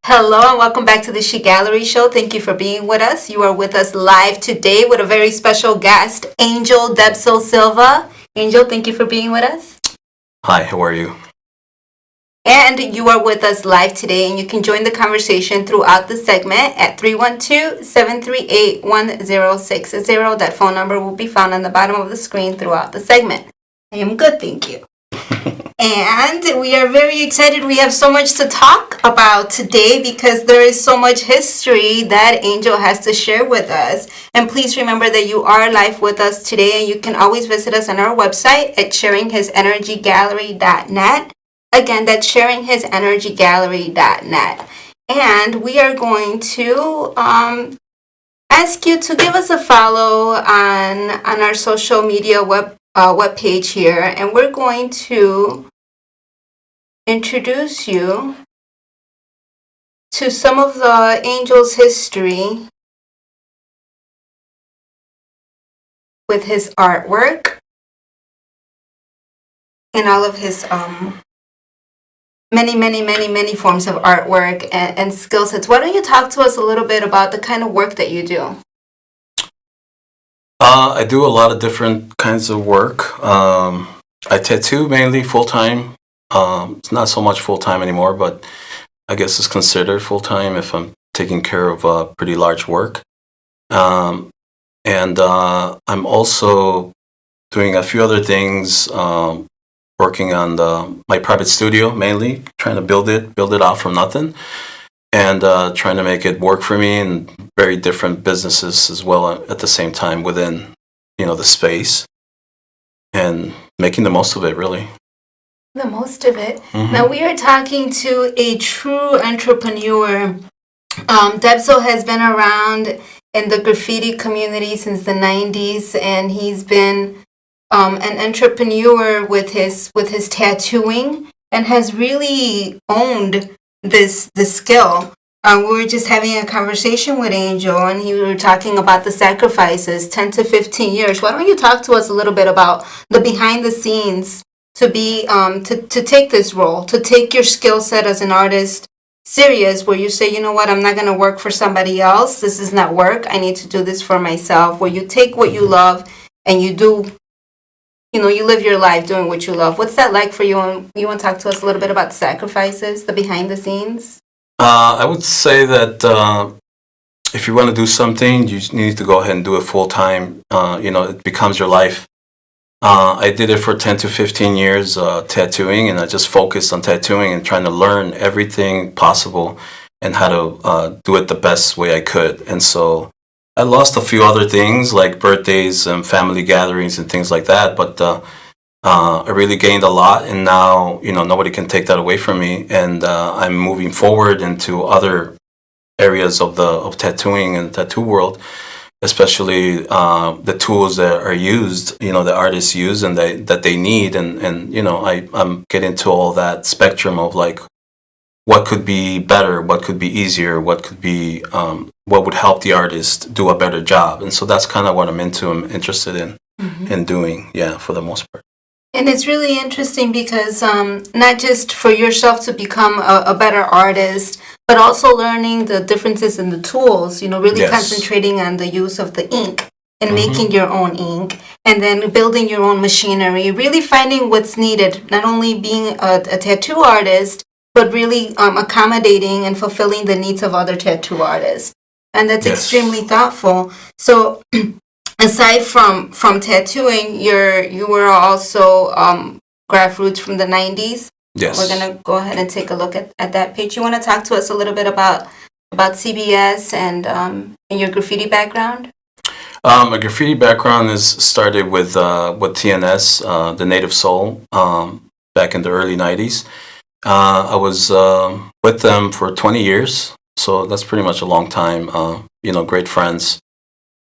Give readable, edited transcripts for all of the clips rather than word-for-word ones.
Hello and welcome back to the She Gallery Show. Thank you for being with us. You are with us live today with a very special guest, Angel Desso Silva. Angel, thank you for being with us. Hi, how are you? And you are with us live today, and you can join the conversation throughout the segment at 312-738-1060. That phone number will be found on the bottom of the screen throughout the segment. I am good, thank you. And we are very excited. We have so much to talk about today because there is so much history that Angel has to share with us. And please remember that you are live with us today, and you can always visit us on our website at sharinghisenergygallery.net. Again, that's sharinghisenergygallery.net. And we are going to ask you to give us a follow on our social media web page here, and we're going to introduce you to some of the Angel's history with his artwork and all of his many forms of artwork and skill sets. Why don't you talk to us a little bit about the kind of work that you do? I do a lot of different kinds of work. I tattoo mainly full time. It's not so much full time anymore, but I guess it's considered full time if I'm taking care of pretty large work. And I'm also doing a few other things, working on my private studio mainly, trying to build it out from nothing, and trying to make it work for me, and very different businesses as well at the same time within the space, and making the most of it really. The most of it. Mm-hmm. Now we are talking to a true entrepreneur. Desso has been around in the graffiti community since the 90s, and he's been an entrepreneur with his tattooing, and has really owned this skill. We were just having a conversation with Angel, and we were talking about the sacrifices, 10 to 15 years. Why don't you talk to us a little bit about the behind the scenes to be to take this role, to take your skill set as an artist serious, where you say, you know what, I'm not going to work for somebody else. This is not work. I need to do this for myself. Where you take what you love and you do, you live your life doing what you love. What's that like for you? And you want to talk to us a little bit about the sacrifices, the behind the scenes? I would say that if you want to do something, you need to go ahead and do it full time. It becomes your life. I did it for 10 to 15 years, tattooing, and I just focused on tattooing and trying to learn everything possible and how to do it the best way I could. And so I lost a few other things like birthdays and family gatherings and things like that, but I really gained a lot, and now nobody can take that away from me. And I'm moving forward into other areas of tattooing and tattoo world, especially the tools that are used, the artists use and that they need, and I'm getting to all that spectrum of like what could be better, what could be easier, what could be what would help the artist do a better job. And so that's kind of what I'm interested in doing, for the most part. And it's really interesting because not just for yourself to become a better artist, but also learning the differences in the tools, really concentrating on the use of the ink and making your own ink, and then building your own machinery, really finding what's needed, not only being a tattoo artist, but really accommodating and fulfilling the needs of other tattoo artists. And that's extremely thoughtful. So aside from tattooing, you were also grassroots from the 90s. Yes. We're going to go ahead and take a look at that page. You want to talk to us a little bit about CBS and your graffiti background? My graffiti background is started with TNS, the Native Soul, back in the early 90s. I was with them for 20 years, so that's pretty much a long time. Great friends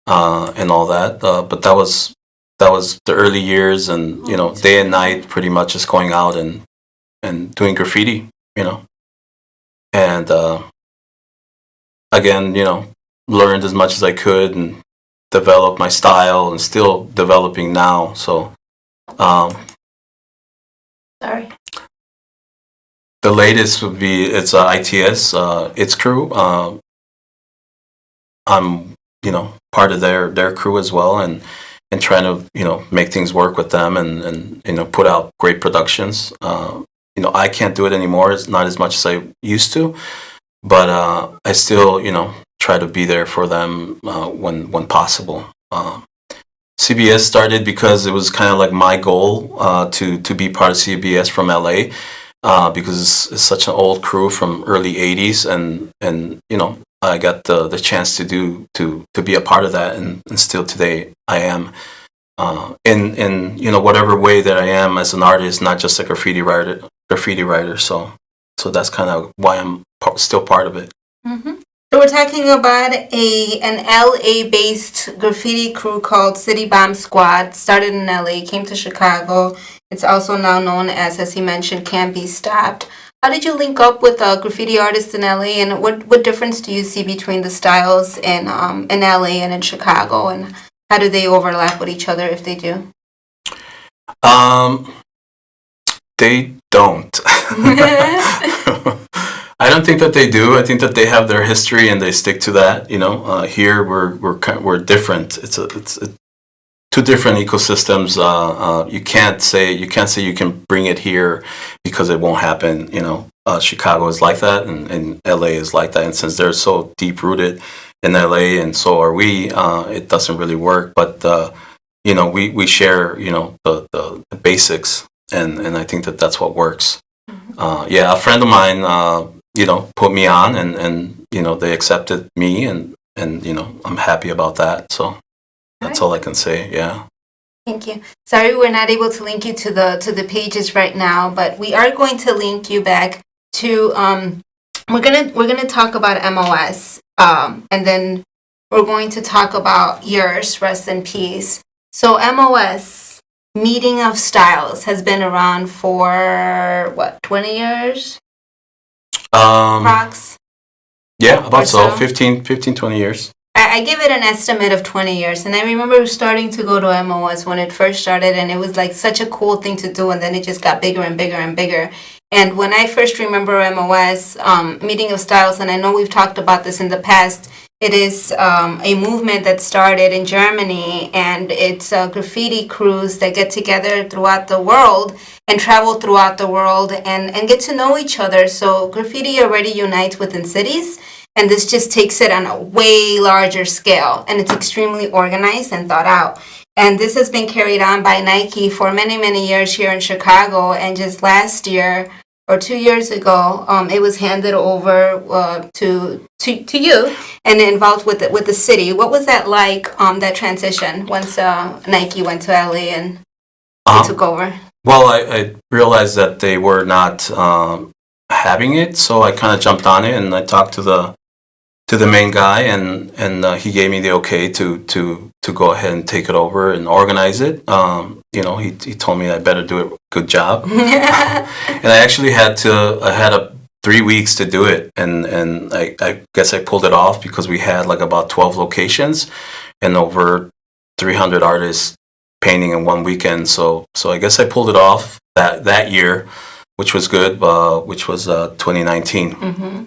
and all that. But that was the early years, and day and night, pretty much just going out and doing graffiti, and again, learned as much as I could and developed my style, and still developing now. So, Sorry. the latest would be it's ITS, its crew. I'm part of their crew as well, and trying to make things work with them, and put out great productions. I can't do it anymore. It's not as much as I used to, but I still try to be there for them when possible. CBS started because it was kind of like my goal to be part of CBS from LA, because it's such an old crew from early '80s, and I got the chance to be a part of that, and still today I am in whatever way that I am as an artist, not just a graffiti writer. So that's kind of why I'm still part of it. Mm-hmm. So we're talking about an LA-based graffiti crew called City Bomb Squad. Started in LA, came to Chicago. It's also now known as he mentioned, Can't Be Stopped. How did you link up with graffiti artists in LA, and what difference do you see between the styles in LA and in Chicago, and how do they overlap with each other if they do? They don't. I don't think that they do. I think that they have their history and they stick to that. Here we're different. It's two different ecosystems. You can't say you can bring it here because it won't happen. Chicago is like that, and LA is like that. And since they're so deep rooted in LA, and so are we, it doesn't really work. But we share the basics, and I think that that's what works. A friend of mine put me on, and they accepted me, and I'm happy about that. So that's all I can say. Yeah. Thank you. Sorry we're not able to link you to the pages right now, but we are going to link you back to we're gonna talk about MOS, and then we're going to talk about yours, rest in peace. So MOS, Meeting of Styles, has been around for what, 20 years? Prox? Yeah, about so 15, 20 years. I give it an estimate of 20 years, and I remember starting to go to MOS when it first started, and it was like such a cool thing to do, and then it just got bigger and bigger and bigger. And when I first remember MOS, Meeting of Styles, and I know we've talked about this in the past, it is a movement that started in Germany, and it's graffiti crews that get together throughout the world and travel throughout the world and get to know each other. So graffiti already unites within cities, and this just takes it on a way larger scale, and it's extremely organized and thought out. And this has been carried on by Nike for many, many years here in Chicago, and just last year or 2 years ago, it was handed over to you and involved with the city. What was that like, that transition once Nike went to LA and took over? Well, I realized that they were not having it, so I kind of jumped on it, and I talked to the main guy, and he gave me the okay to go ahead and take it over and organize it. He told me I better do a good job. And I actually had 3 weeks to do it, and I guess I pulled it off because we had like about 12 locations and over 300 artists painting in one weekend. So I guess I pulled it off that year, which was good, which was 2019. Mm-hmm.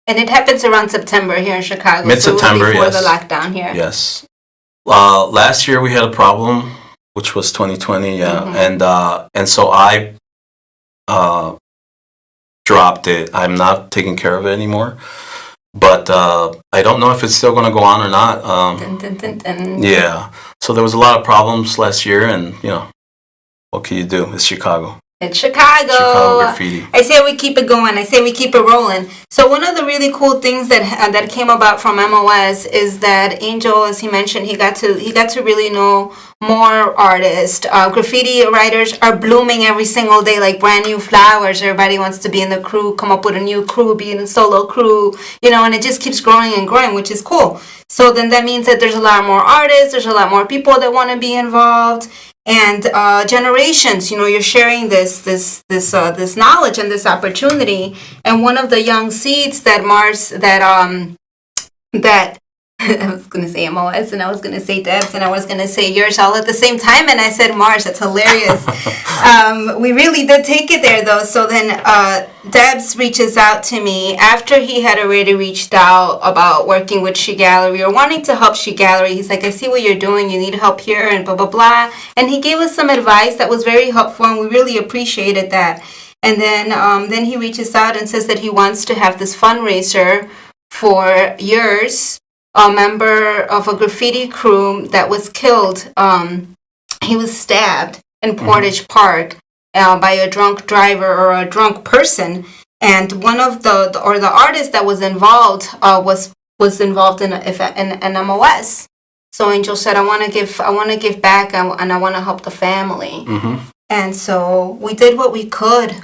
And it happens around September here in Chicago. Mid-September, so before yes. the lockdown here. Yes. Last year we had a problem, which was 2020. Yeah, Mm-hmm. and so I dropped it. I'm not taking care of it anymore. But I don't know if it's still going to go on or not. Dun, dun, dun, dun. Yeah. So there was a lot of problems last year, and what can you do? It's Chicago. It's Chicago graffiti. I say we keep it going. I say we keep it rolling. So one of the really cool things that came about from MOS is that Angel, as he mentioned, he got to really know more artists. Graffiti writers are blooming every single day like brand new flowers. Everybody wants to be in the crew, come up with a new crew, be in a solo crew, and it just keeps growing and growing, which is cool. So then that means that there's a lot more artists, there's a lot more people that want to be involved. And generations, you're sharing this knowledge and this opportunity. And one of the young seeds that I was going to say MOS, and I was going to say Debs, and I was going to say yours all at the same time, and I said Mars. That's hilarious. We really did take it there, though. So then Debs reaches out to me after he had already reached out about working with She Gallery or wanting to help She Gallery. He's like, I see what you're doing. You need help here and blah, blah, blah. And he gave us some advice that was very helpful, and we really appreciated that. And then he reaches out and says that he wants to have this fundraiser for yours, a member of a graffiti crew that was killed. He was stabbed in Portage Park by a drunk driver or a drunk person, and one of the artist that was involved was involved in an MOS. So Angel said, I want to give back, and I want to help the family. And so we did what we could.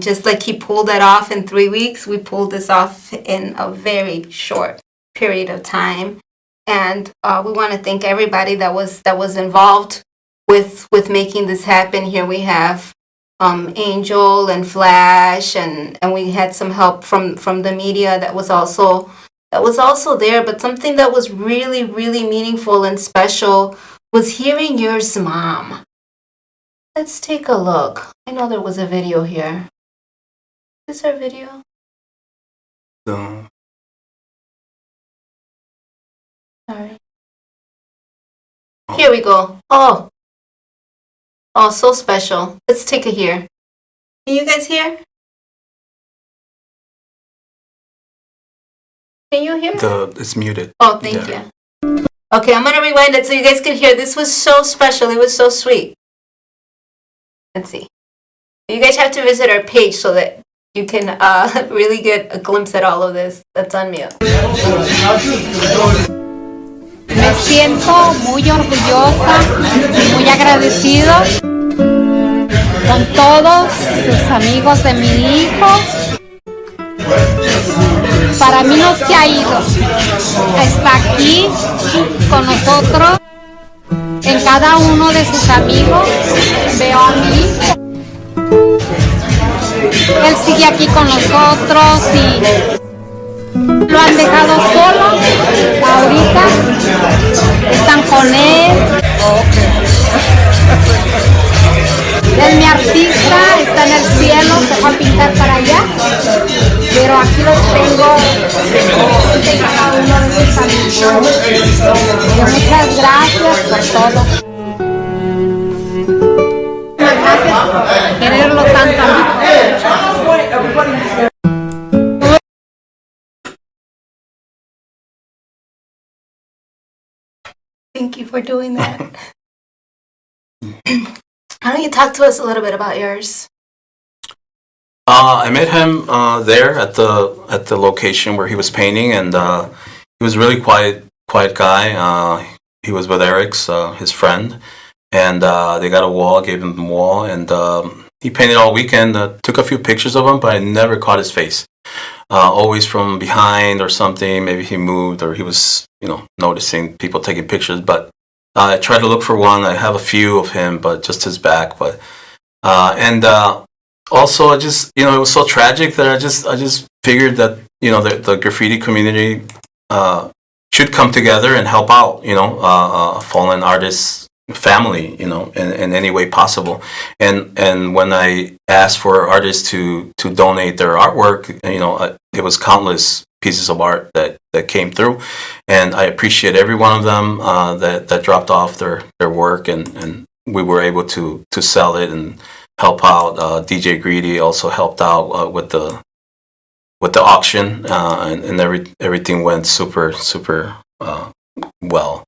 Just like he pulled that off in 3 weeks, we pulled this off in a very short period of time. And we want to thank everybody that was involved with making this happen. Here we have Angel and Flash, and we had some help from the media that was also there. But something that was really, really meaningful and special was hearing yours, Mom. Let's take a look. I know there was a video here. Is this our video? No. Sorry. Here we go. Oh, so special. Let's take it here. Can you guys hear? Can you hear? It's muted. Oh, thank you. Okay, I'm gonna rewind it so you guys can hear. This was so special. It was so sweet. Let's see. You guys have to visit our page so that you can really get a glimpse at all of this. That's on mute. Me siento muy orgullosa y muy agradecido con todos los amigos de mi hijo. Para mí no se ha ido. Está aquí con nosotros. En cada uno de sus amigos veo a mi hijo. Él sigue aquí con nosotros y lo han dejado solo. Ahorita están con él. Es mi artista, está en el cielo, se fue a pintar para allá. Pero aquí los tengo de cada uno de sus amigos. Y muchas gracias por todo. Muchas gracias por quererlo tanto a mí. Thank you for doing that. Why don't you talk to us a little bit about yours? I met him there at the location where he was painting, and he was a really quiet guy. He was with Eric's, his friend, and they got a wall, gave him the wall, and he painted all weekend. Took a few pictures of him, but I never caught his face. Always from behind or something. Maybe he moved, or he was, noticing people taking pictures. But I tried to look for one. I have a few of him, but just his back. But also, I just, it was so tragic that I just figured that, the graffiti community should come together and help out, a fallen artist family, in any way possible. And when I asked for artists to donate their artwork, it was countless pieces of art that came through, and I appreciate every one of them that dropped off their work, and we were able to sell it and help out. DJ Greedy also helped out with the auction, and everything went super well.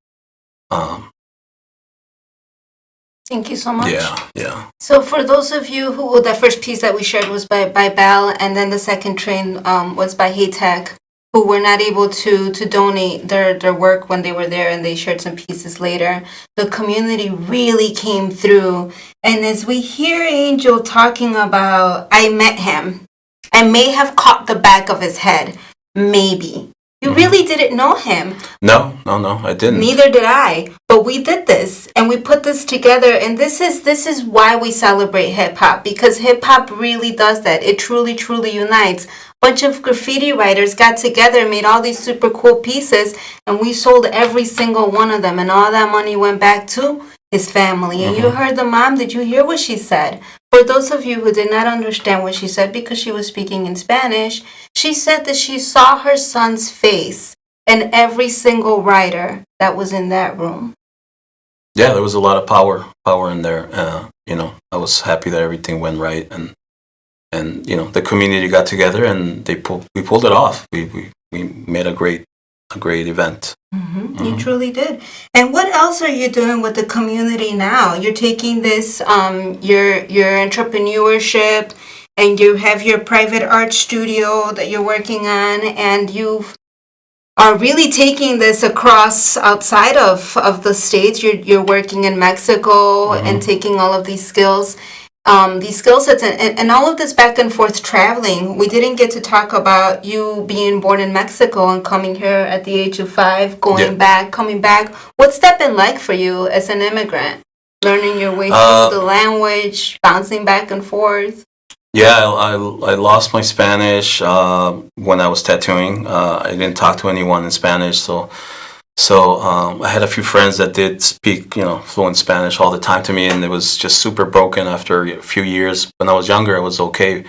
Thank you so much. Yeah. So for those of you who, the first piece that we shared was by Bell, and then the second train was by Haytech, who were not able to donate their work when they were there, and they shared some pieces later. The community really came through. And as we hear Angel talking about, I met him, I may have caught the back of his head, maybe. You really didn't know him. No, I didn't. Neither did I. But we did this and we put this together, and this is why we celebrate hip hop, because hip hop really does that. It truly, truly unites. Bunch of graffiti writers got together, made all these super cool pieces, and we sold every single one of them, and all that money went back to his family. And you heard the mom. Did you hear what she said? For those of you who did not understand what she said because she was speaking in Spanish, she said that she saw her son's face in every single writer that was in that room. Yeah, there was a lot of power in there. I was happy that everything went right, and the community got together and we pulled it off. We made a great event. You truly did. And what else are you doing with the community now? You're taking this your entrepreneurship, and you have your private art studio that you're working on, and you are really taking this across outside of the states. You're working in Mexico and taking all of these skills sets, and all of this back and forth traveling. We didn't get to talk about you being born in Mexico and coming here at the age of 5, coming back. What's that been like for you as an immigrant? Learning your way through the language, bouncing back and forth? Yeah, I lost my Spanish when I was tattooing. I didn't talk to anyone in Spanish, so I had a few friends that did speak, fluent Spanish all the time to me, and it was just super broken after a few years. When I was younger, it was okay,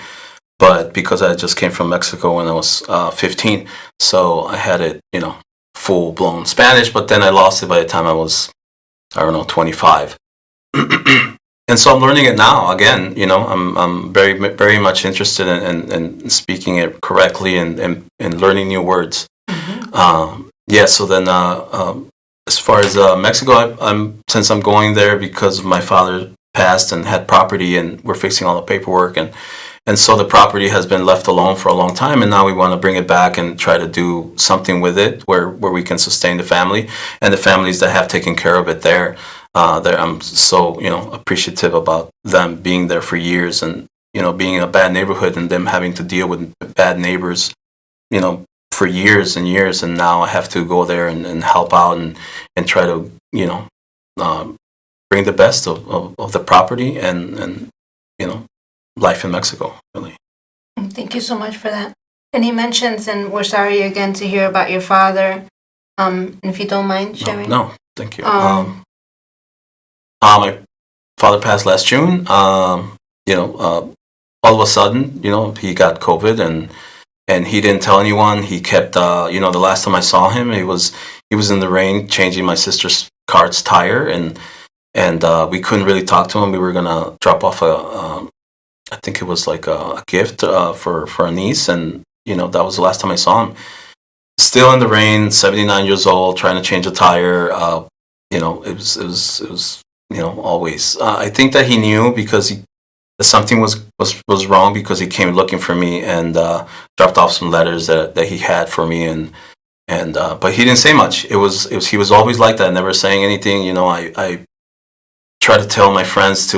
but because I just came from Mexico when I was 15, so I had it, full blown Spanish. But then I lost it by the time I was, 25. And so I'm learning it now again. I'm very, very much interested in speaking it correctly and learning new words. So then as far as Mexico, since I'm going there because my father passed and had property, and we're fixing all the paperwork, and so the property has been left alone for a long time, and now we want to bring it back and try to do something with it where we can sustain the family and the families that have taken care of it there. I'm so appreciative about them being there for years, and being in a bad neighborhood and them having to deal with bad neighbors, for years and years, and now I have to go there and help out and try to bring the best of the property and life in Mexico, really. Thank you so much for that. And he mentions, and we're sorry again to hear about your father. If you don't mind sharing. No, thank you. My father passed last June. All of a sudden, he got COVID, and he didn't tell anyone. He kept, the last time I saw him, he was in the rain changing my sister's car's tire, and we couldn't really talk to him. We were gonna drop off I think it was like a gift for a niece, and that was the last time I saw him. Still in the rain, 79 years old, trying to change a tire. It was always. I think that he knew because something was wrong, because he came looking for me and dropped off some letters that he had for me, and but he didn't say much. He was always like that, never saying anything. I try to tell my friends to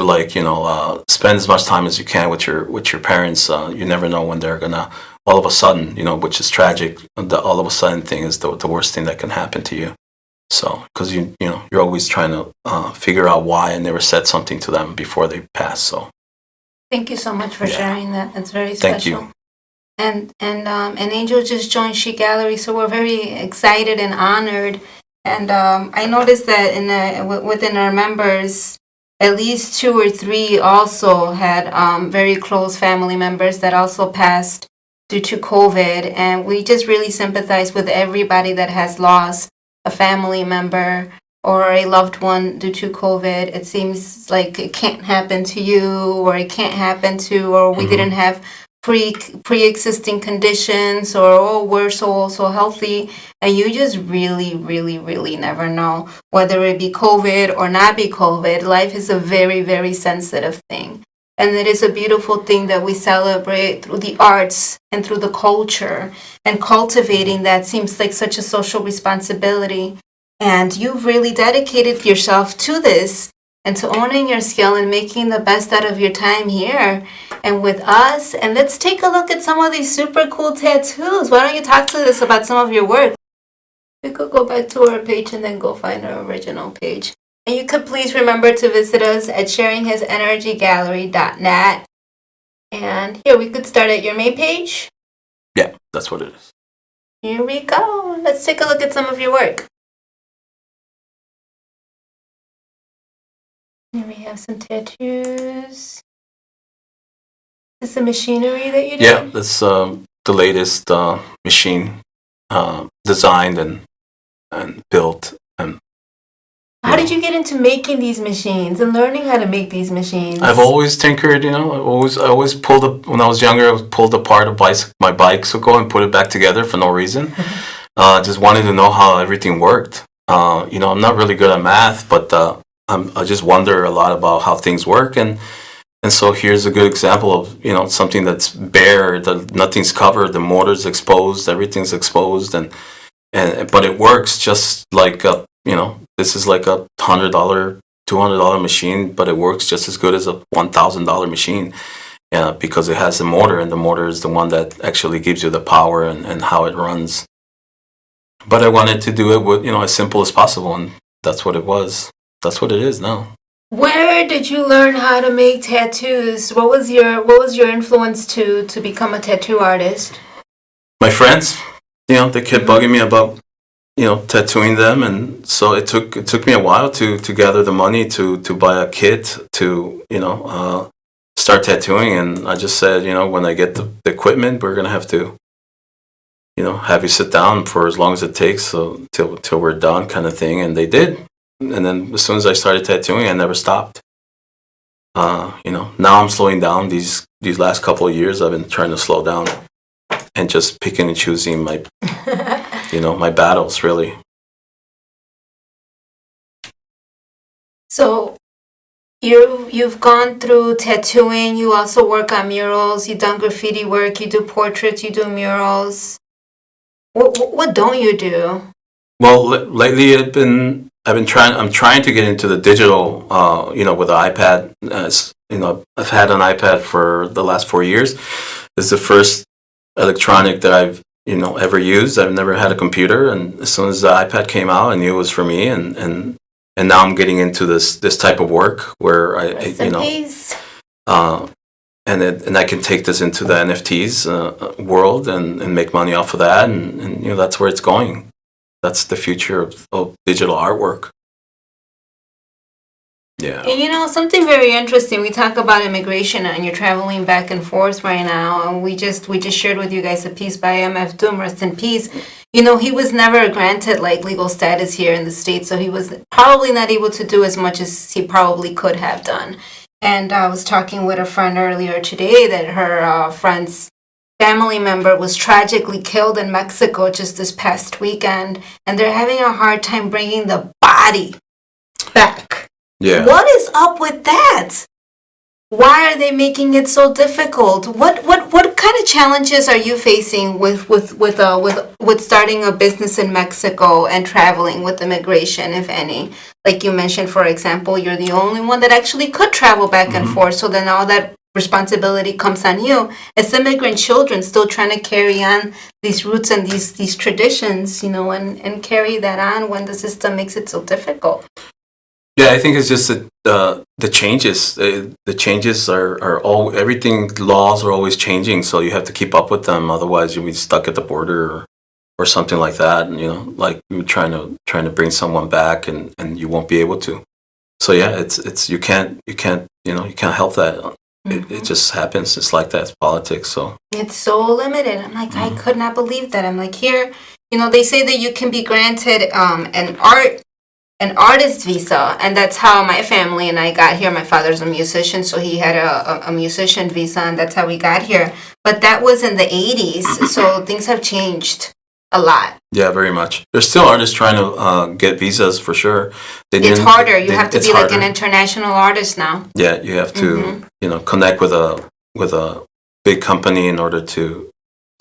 spend as much time as you can with your parents. You never know when they're gonna all of a sudden, which is tragic. The all of a sudden thing is the worst thing that can happen to you. So, because you're always trying to figure out why I never said something to them before they pass. So, thank you so much for sharing that. It's very special. Thank you. And Angel just joined She Gallery, so we're very excited and honored. And I noticed that within our members, at least 2 or 3 also had very close family members that also passed due to COVID. And we just really sympathize with everybody that has lost a family member or a loved one due to COVID. It seems like it can't happen to you, or it can't happen to, or we didn't have pre-existing conditions, or we're so healthy, and you just really, really, really never know whether it be COVID or not be COVID. Life is a very, very sensitive thing, and it is a beautiful thing that we celebrate through the arts and through the culture, and cultivating that seems like such a social responsibility. And you've really dedicated yourself to this and to owning your skill and making the best out of your time here. and with us. And let's take a look at some of these super cool tattoos. Why don't you talk to us about some of your work? We could go back to our page and then go find our original page. And you could please remember to visit us at sharinghisenergygallery.net. And here, we could start at your main page. Yeah, that's what it is. Here we go. Let's take a look at some of your work. Here we have some tattoos. Is this the machinery that you do? Yeah, that's the latest machine designed and built. And how did you get into making these machines and learning how to make these machines? I've always tinkered, I always pulled up, when I was younger, I pulled apart my bicycle and put it back together for no reason. Just wanted to know how everything worked. I'm not really good at math, but I just wonder a lot about how things work. And so here's a good example of, something that's bare, nothing's covered, the motor's exposed, everything's exposed, but it works just like this is like a $100, $200 machine, but it works just as good as a $1,000 machine, because it has a motor, and the motor is the one that actually gives you the power and how it runs. But I wanted to do it with, as simple as possible, and that's what it was. That's what it is now. Where did you learn how to make tattoos? What was your influence to become a tattoo artist? My friends, they kept bugging me about tattooing them, and so it took me a while to gather the money to buy a kit to start tattooing. And I just said, when I get the equipment, we're gonna have to have you sit down for as long as it takes, so till we're done, kind of thing. And they did. And then as soon as I started tattooing, I never stopped. Now I'm slowing down. These last couple of years, I've been trying to slow down and just picking and choosing my my battles, really. So you've gone through tattooing. You also work on murals. You've done graffiti work. You do portraits. You do murals. What don't you do? Well, lately I'm trying to get into the digital, with the iPad. I've had an iPad for the last 4 years. It's the first electronic that I've ever used. I've never had a computer, and as soon as the iPad came out, I knew it was for me. And now I'm getting into this type of work where and I can take this into the NFTs world and make money off of that, and that's where it's going. That's the future of digital artwork. Yeah. And something very interesting. We talk about immigration, and you're traveling back and forth right now. And we just shared with you guys a piece by M.F. Doom, rest in peace. He was never granted legal status here in the States, so he was probably not able to do as much as he probably could have done. And I was talking with a friend earlier today that her friend's family member was tragically killed in Mexico just this past weekend, and they're having a hard time bringing the body back. Yeah. What is up with that? Why are they making it so difficult? What kind of challenges are you facing with starting a business in Mexico and traveling with immigration, if any? Like you mentioned, for example, you're the only one that actually could travel back and forth, so then all that responsibility comes on you as immigrant children still trying to carry on these roots and these traditions, and carry that on when the system makes it so difficult. Yeah, I think it's just that the changes. The changes are all everything. Laws are always changing, so you have to keep up with them. Otherwise, you'll be stuck at the border or something like that. And, like you're trying to bring someone back, and you won't be able to. So yeah, it's you can't help that. It just happens. It's like that. It's politics. So it's so limited. I'm like, I could not believe that. I'm like, here, they say that you can be granted an artist visa, and that's how my family and I got here. My father's a musician, so he had a musician visa, and that's how we got here. But that was in the 80s, so things have changed a lot. Yeah, very much. There's still artists trying to get visas for sure. It's harder. You have to be like an international artist now. Yeah, you have to connect with a big company in order to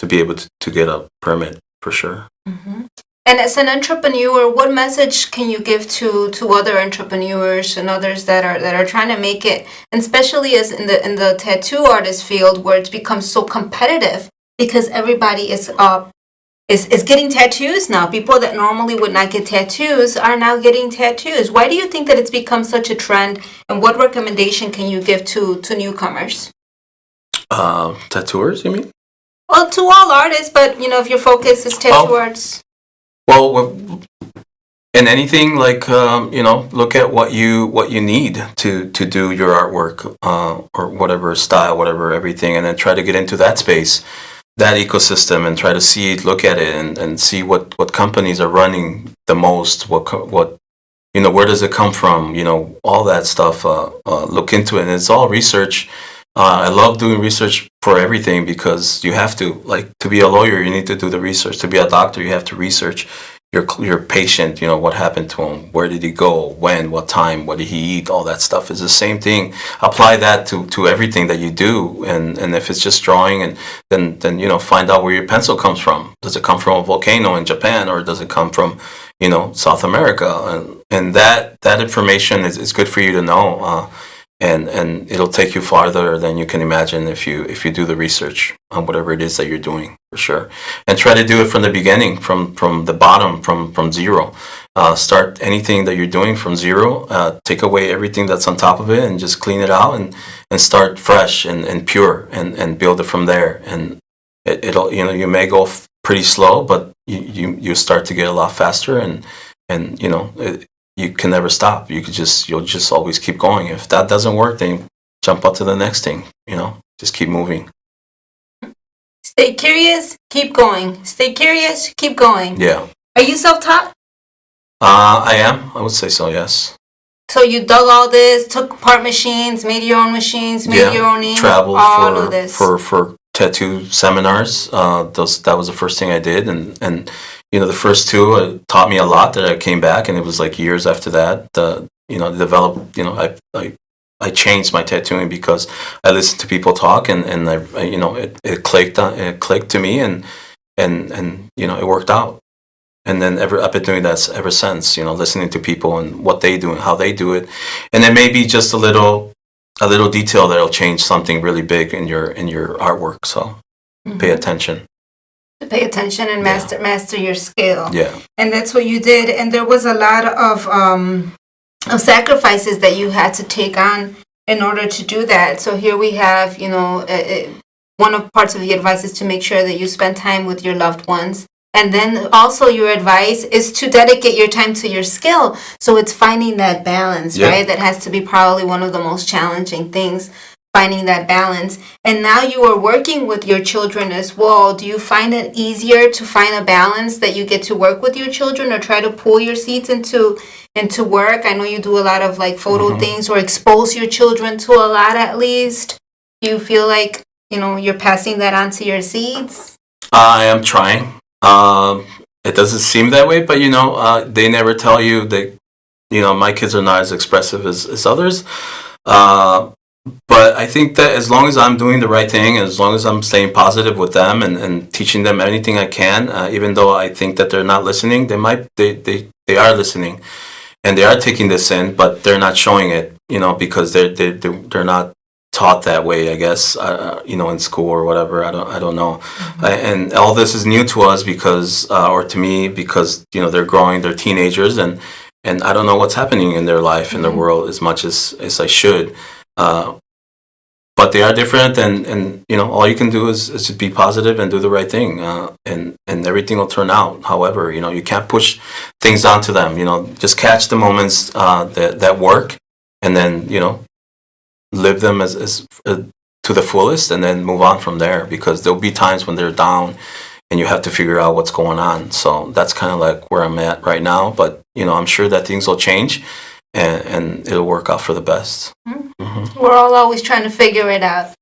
be able to get a permit for sure. And as an entrepreneur, what message can you give to other entrepreneurs and others that are trying to make it, and especially as in the tattoo artist field where it's become so competitive because everybody is getting tattoos now. People that normally would not get tattoos are now getting tattoos. Why do you think that it's become such a trend, and what recommendation can you give to newcomers? Tattooers, you mean? Well, to all artists, but if your focus is tattoo arts. Well, in anything, like look at what you need to do your artwork, or whatever style, whatever everything, and then try to get into that space, that ecosystem, and try to look at it, and see what companies are running the most, what where does it come from, all that stuff. Look into it, and it's all research. I love doing research for everything because you have to. Like, to be a lawyer, you need to do the research. To be a doctor, you have to research your patient. What happened to him, where did he go, when, what time, what did he eat, all that stuff is the same thing. Apply that to everything that you do, and if it's just drawing, and then find out where your pencil comes from. Does it come from a volcano in Japan, or does it come from South America? And that information is good for you to know. And it'll take you farther than you can imagine if you do the research on whatever it is that you're doing, for sure. And try to do it from the beginning, from the bottom, from zero. Start anything that you're doing from zero. Take away everything that's on top of it and just clean it out, and start fresh and pure, and build it from there. And it'll you may go pretty slow, but you start to get a lot faster, and you can never stop. You'll just always keep going. If that doesn't work, then you jump up to the next thing. Just keep moving. Stay curious, keep going. Stay curious, keep going. Yeah. Are you self-taught? I am. I would say so. Yes. So you dug all this, took apart machines, made your own machines, made your own ink, traveled all of this. for tattoo seminars. That was the first thing I did, and the first two taught me a lot. That I came back, and it was like years after that. Developed. I changed my tattooing because I listened to people talk, and it clicked to me, and it worked out. And then I've been doing that ever since. Listening to people and what they do and how they do it, and it may be just a little detail that'll change something really big in your artwork. So pay attention. Pay attention and master your skill. Yeah. And that's what you did. And there was a lot of sacrifices that you had to take on in order to do that. So here we have, one of parts of the advice is to make sure that you spend time with your loved ones. And then also your advice is to dedicate your time to your skill. So it's finding that balance, right? That has to be probably one of the most challenging things, finding that balance. And now you are working with your children as well. Do you find it easier to find a balance that you get to work with your children, or try to pull your seeds into work? I know you do a lot of like photo things, or expose your children to a lot at least. Do you feel like, you're passing that on to your seeds? I am trying. It doesn't seem that way, but they never tell you that, my kids are not as expressive as others. But I think that as long as I'm doing the right thing, and as long as I'm staying positive with them, and teaching them anything I can, even though I think that they're not listening, they are listening, and they are taking this in, but they're not showing it, because they're not taught that way, I guess, in school or whatever. I don't know. And all this is new to us because, or to me, because, they're growing, they're teenagers, and I don't know what's happening in their life, in their world, as much as I should. But they are different, and all you can do is to be positive and do the right thing, and everything will turn out. However, you can't push things onto them. Just catch the moments that work, and then live them as to the fullest, and then move on from there, because there'll be times when they're down and you have to figure out what's going on. So that's kind of like where I'm at right now, but I'm sure that things will change, and it'll work out for the best. We're all always trying to figure it out.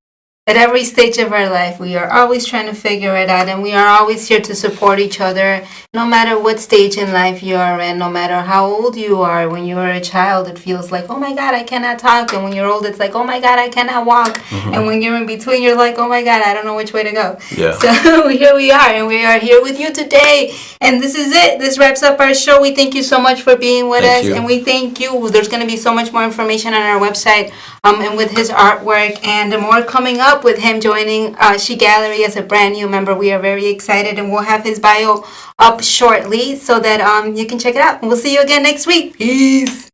at every stage of our life, we are always trying to figure it out, and we are always here to support each other, no matter what stage in life you are in, no matter how old you are. When you are a child, it feels like, oh my God, I cannot talk. And when you're old, it's like, oh my God, I cannot walk. And when you're in between, you're like, oh my God, I don't know which way to go. Yeah. So here we are, and we are here with you today. And this is it. This wraps up our show. We thank you so much for being with Thank us, you. and we thank you. There's going to be so much more information on our website, and with his artwork, and more coming up with him joining S.H.E Gallery as a brand new member. We are very excited, and we'll have his bio up shortly so that you can check it out. And we'll see you again next week. Peace.